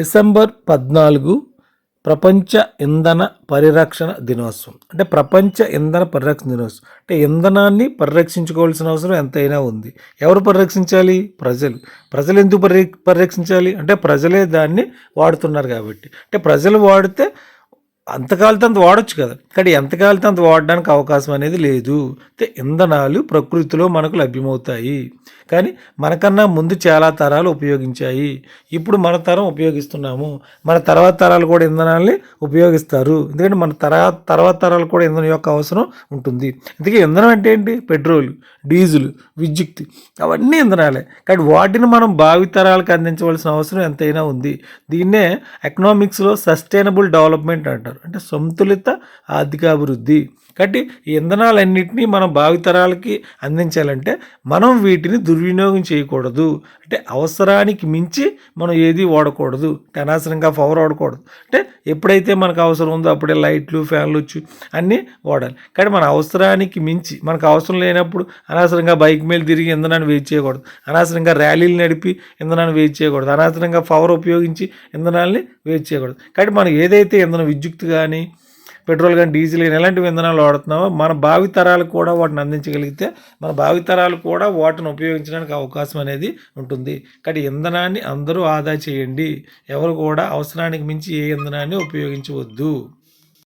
December 14 ప్రపంచ ఇంధన పరిరక్షణ దినోత్సవం. అంటే ప్రపంచ ఇంధన పరిరక్షణ దినోత్సవం. అంటే ఇంధనాన్ని పరిరక్షించుకోవాల్సిన అవసరం ఎంతైనా ఉంది. ఎవరు పరిరక్షించాలి? ప్రజలు. ప్రజలు ఎందుకు పరిరక్షించాలి? అంటే ప్రజలే దాన్ని వాడుతున్నారు కాబట్టి. అంటే ప్రజలు వాడితే అంతకాలితే అంత వాడొచ్చు కదా, కానీ ఎంతకాలితే అంత వాడడానికి అవకాశం అనేది లేదు. అంటే ఇంధనాలు ప్రకృతిలో మనకు లభ్యమవుతాయి, కానీ మనకన్నా ముందు చాలా తరాలు ఉపయోగించాయి. ఇప్పుడు మన తరం ఉపయోగిస్తున్నాము, మన తర్వాత తరాలు కూడా ఇంధనాన్ని ఉపయోగిస్తారు. ఎందుకంటే మన తర్వాత తరాలు కూడా ఇంధనం యొక్క అవసరం ఉంటుంది. అందుకే ఇంధనం అంటే ఏంటి? పెట్రోల్, డీజిల్, విద్యుత్, అవన్నీ ఇంధనాలే. కానీ వాటిని మనం భావితరాలకు అందించవలసిన అవసరం ఎంతైనా ఉంది. దీన్నే ఎకనామిక్స్లో సస్టైనబుల్ డెవలప్మెంట్ అంటారు, అంటే సంతులిత ఆర్థికాభివృద్ధి. కాబట్టి ఈ ఇంధనాలన్నింటినీ మనం భావితరాలకి అందించాలంటే మనం వీటిని దుర్వినియోగం చేయకూడదు. అంటే అవసరానికి మించి మనం ఏది వాడకూడదు. అంటే అనవసరంగా పవర్ వాడకూడదు. అంటే ఎప్పుడైతే మనకు అవసరం ఉందో అప్పుడే లైట్లు, ఫ్యాన్లు వచ్చి అన్నీ వాడాలి. కానీ మన అవసరానికి మించి, మనకు అవసరం లేనప్పుడు అనవసరంగా బైక్ మీద తిరిగి ఇంధనాన్ని వేస్ట్ చేయకూడదు. అనవసరంగా ర్యాలీలు నడిపి ఇంధనాన్ని వేస్ట్ చేయకూడదు. అనవసరంగా పవర్ ఉపయోగించి ఇంధనాన్ని వేస్ట్ చేయకూడదు. కాబట్టి మనం ఏదైతే ఇంధనం, విద్యుత్ కానీ, పెట్రోల్ కానీ, డీజిల్ కానీ ఎలాంటి ఇంధనాలు వాడుతున్నామో మన భావితరాలకు కూడా వాటిని అందించగలిగితే మన భావితరాలు కూడా వాటిని ఉపయోగించడానికి అవకాశం అనేది ఉంటుంది. కానీ ఇంధనాన్ని అందరూ ఆదా చేయండి. ఎవరు కూడా అవసరానికి మించి ఏ ఇంధనాన్ని ఉపయోగించవద్దు.